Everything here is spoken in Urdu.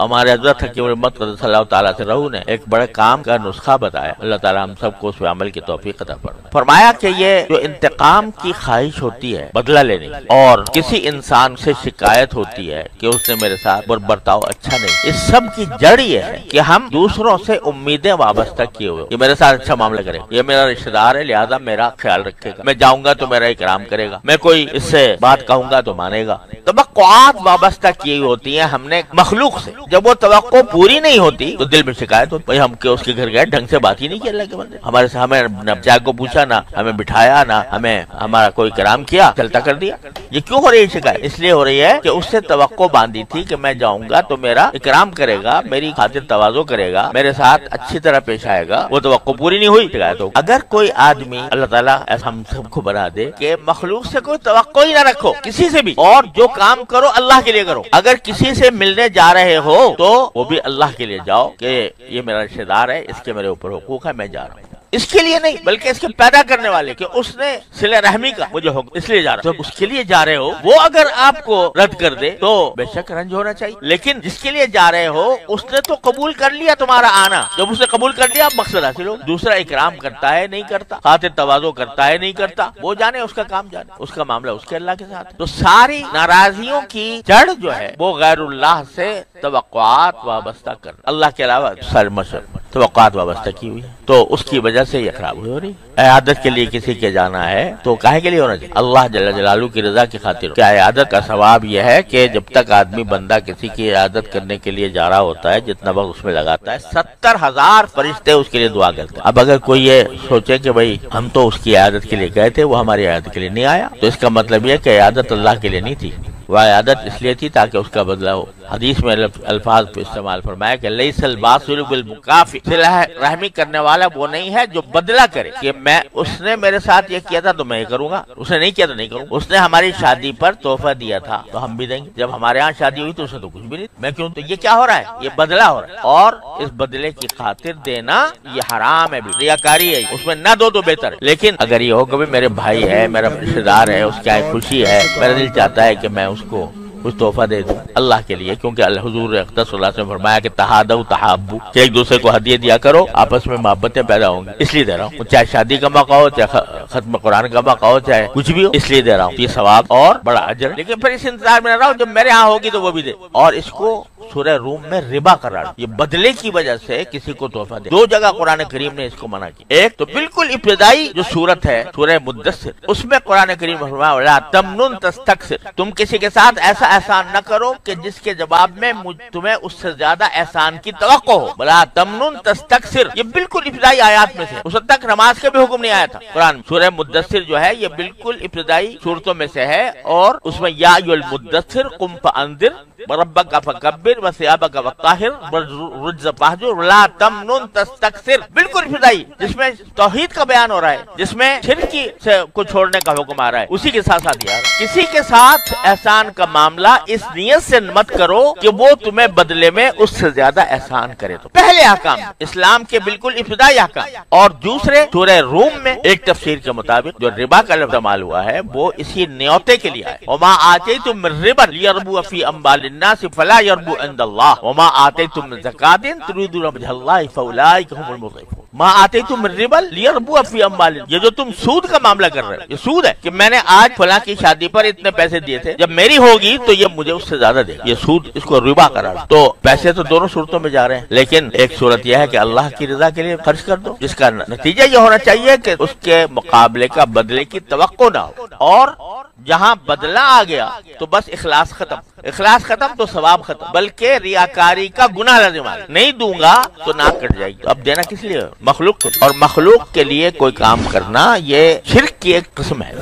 ہمارے حضرت حکیم الامت قدس اللہ تعالیٰ سے رہو نے ایک بڑے کام کا نسخہ بتایا. اللہ تعالیٰ ہم سب کو اس پہ عمل کی توفیق عطا فرمائے. فرمایا کہ یہ جو انتقام کی خواہش ہوتی ہے بدلہ لینے کی، اور کسی انسان سے شکایت ہوتی ہے کہ اس نے میرے ساتھ برتاؤ اچھا نہیں، اس سب کی جڑ یہ ہے کہ ہم دوسروں سے امیدیں وابستہ کیے ہوئے. یہ میرے ساتھ اچھا معاملہ کرے، یہ میرا رشتہ دار ہے لہذا میرا خیال رکھے گا، میں جاؤں گا تو میرا اکرام کرے گا، میں کوئی اس سے بات کہوں گا تو مانے گا. توقعات وابستہ کی ہوتی ہیں ہم نے مخلوق سے. جب وہ توقع پوری نہیں ہوتی تو دل میں شکایت ہوتی، ہم کے اس کے گھر گئے ڈھنگ سے بات ہی نہیں کی اللہ کے بندے، ہمارے سے ہمیں نہ چائے کو پوچھا، نہ ہمیں بٹھایا، نہ ہمیں ہمارا کوئی کرام کیا، چلتا کر دیا. یہ کیوں ہو رہی ہے شکایت؟ اس لیے ہو رہی ہے کہ اس سے توقع باندھی تھی کہ میں جاؤں گا تو میرا اکرام کرے گا، میری خاطر تواضع کرے گا، میرے ساتھ اچھی طرح پیش آئے گا. وہ توقع پوری نہیں ہوئی، شکایت ہو. اگر کوئی آدمی اللہ تعالیٰ ایسا ہم سب کو بنا دے کہ مخلوق سے کوئی توقع ہی نہ رکھو کسی سے بھی، اور جو کام کرو اللہ کے لیے کرو. اگر کسی سے ملنے جا رہے ہو تو وہ بھی اللہ کے لیے جاؤ کہ یہ میرا رشتہ دار ہے، اس کے میرے اوپر حقوق ہے، میں جا رہا ہوں. اس کے لیے نہیں بلکہ اس کے پیدا کرنے والے کہ اس نے صلہ رحمی کا مجھے حکم اس لیے جا رہا ہوں. جب اس کے لیے جا رہے ہو وہ اگر آپ کو رد کر دے تو بے شک رنج ہونا چاہیے، لیکن جس کے لیے جا رہے ہو اس نے تو قبول کر لیا تمہارا آنا. جب اس نے قبول کر لیا مقصد حاصل ہو. دوسرا اکرام کرتا ہے نہیں کرتا، خاطر تواضع کرتا ہے نہیں کرتا، وہ جانے اس کا کام جانے، اس کا معاملہ اس کے اللہ کے ساتھ. تو ساری ناراضیوں کی جڑ جو ہے وہ غیر اللہ سے توقعات وابستہ کرنا، اللہ کے علاوہ سر مشرق توقعات وابستہ کی ہوئی ہے، تو اس کی وجہ سے یہ خراب ہو رہی. عیادت کے لیے کسی کے جانا ہے تو کاہے کے لیے ہونا چاہیے؟ اللہ جل جلالہ کی رضا کی خاطر. کیا عیادت کا ثواب یہ ہے کہ جب تک آدمی بندہ کسی کی عیادت کرنے کے لیے جا رہا ہوتا ہے جتنا وقت اس میں لگاتا ہے 70,000 فرشتے اس کے لیے دعا کرتے ہیں. اب اگر کوئی یہ سوچے کہ بھئی ہم تو اس کی عیادت کے لیے گئے تھے، وہ ہماری عیادت کے لیے نہیں آیا، تو اس کا مطلب یہ کہ عیادت اللہ کے لیے نہیں تھی، وہ عیادت اس لیے تھی تاکہ اس کا بدلہ ہو. حدیث میں الفاظ پہ استعمال فرمایا کہ لیس الواصل بالمکافئ، صلہ رحمی کرنے والا وہ نہیں ہے جو بدلہ کرے کہ میں اس نے میرے ساتھ یہ کیا تھا تو میں یہ کروں گا، اس نے نہیں کیا تو نہیں کروں. اس نے ہماری شادی پر تحفہ دیا تھا تو ہم بھی دیں گے، جب ہمارے ہاں شادی ہوئی تو اس نے تو کچھ بھی نہیں، میں کیوں؟ تو یہ کیا ہو رہا ہے؟ یہ بدلہ ہو رہا ہے، اور اس بدلے کی خاطر دینا یہ حرام ہے، ریاکاری ہے، اس میں نہ دو تو بہتر ہے. لیکن اگر یہ ہو کہ میرے بھائی ہے، میرا رشتہ دار ہے، اس کی خوشی ہے، میرا دل چاہتا ہے کہ میں اس کو کچھ تحفہ دے دوں اللہ کے لیے، کیونکہ اللہ حضور اقدس صلی اللہ علیہ وسلم نے فرمایا کہ تہادوا تحابوا، کہ ایک دوسرے کو ہدیے دیا کرو، آپس میں محبتیں پیدا ہوں گی، اس لیے دے رہا ہوں. چاہے شادی کا موقع ہو، چاہے ختم قرآن کا موقع ہو، چاہے کچھ بھی ہو، اس لیے دے رہا ہوں. یہ ثواب اور بڑا اجر. لیکن پھر اس انتظار میں نہ رہو جب میرے ہاں ہوگی تو وہ بھی دے. اور اس کو سورہ روم میں ربا قرار، یہ بدلے کی وجہ سے کسی کو تحفہ دے. دو جگہ قرآن کریم نے اس کو منع کی. ایک تو بالکل ابتدائی جو سورت ہے سورہ مدثر، اس میں قرآن کریم نے فرمایا وَلَا تَمْنُن تَسْتَكْثِرْ، تم کسی کے ساتھ ایسا احسان نہ کرو کہ جس کے جواب میں تمہیں اس سے زیادہ احسان کی توقع ہو. وَلَا تَمْنُن تَسْتَكْثِرْ، یہ بالکل ابتدائی آیات میں سے. اس وقت تک نماز کا بھی حکم نہیں آیا تھا قرآن. سورہ مدثر جو ہے یہ بالکل ابتدائی صورتوں میں سے ہے، اور اس میں یا ایھا المدثر قم فانذر وربک فکبر وثیابک فطہر والرجز فاہجر ولا تمنن تستکثر، بالکل ابتدائی، جس میں توحید کا بیان ہو رہا ہے، جس میں شرک کو چھوڑنے کا حکم آ رہا ہے. اسی کے ساتھ ساتھ یار کسی کے ساتھ احسان کا معاملہ اس نیت سے مت کرو کہ وہ تمہیں بدلے میں اس سے زیادہ احسان کرے. تو پہلے احکام اسلام کے بالکل ابتدائی احکام. اور دوسرے سورہ روم میں ایک تفسیر کے مطابق جو ربا کا لفظ استعمال ہوا ہے وہ اسی نیوتے کے لیے ہے. وما آتیتم من ربا لیربو فی اموال الناس فلا يربو عند اللہ وما آتیتم من زکاۃ تريدون وجه اللہ فاولئک هم المضعفون. ما آتیتم من ربا لیربو فی اموال، یہ جو تم سود کا معاملہ کر رہے ہو یہ سود ہے کہ میں نے آج فلاں کی شادی پر اتنے پیسے دیے تھے، جب میری ہوگی تو یہ مجھے اس سے زیادہ دے گا. یہ سود، اس کو ربا قرار. تو پیسے تو دونوں صورتوں میں جا رہے ہیں، لیکن ایک صورت یہ ہے کہ اللہ کی رضا کے لیے خرچ کر دو، جس کا نتیجہ یہ ہونا چاہیے کہ اس کے مقابلے کا بدلے کی توقع نہ ہو. اور جہاں بدلہ آ گیا تو بس اخلاص ختم، اخلاص ختم تو ثواب ختم، بلکہ ریاکاری کا گناہ لازم آ گیا. نہیں دوں گا تو ناک کٹ جائے گی. اب دینا کس لیے؟ مخلوق کو. اور مخلوق کے لیے کوئی کام کرنا یہ شرک کی ایک قسم ہے.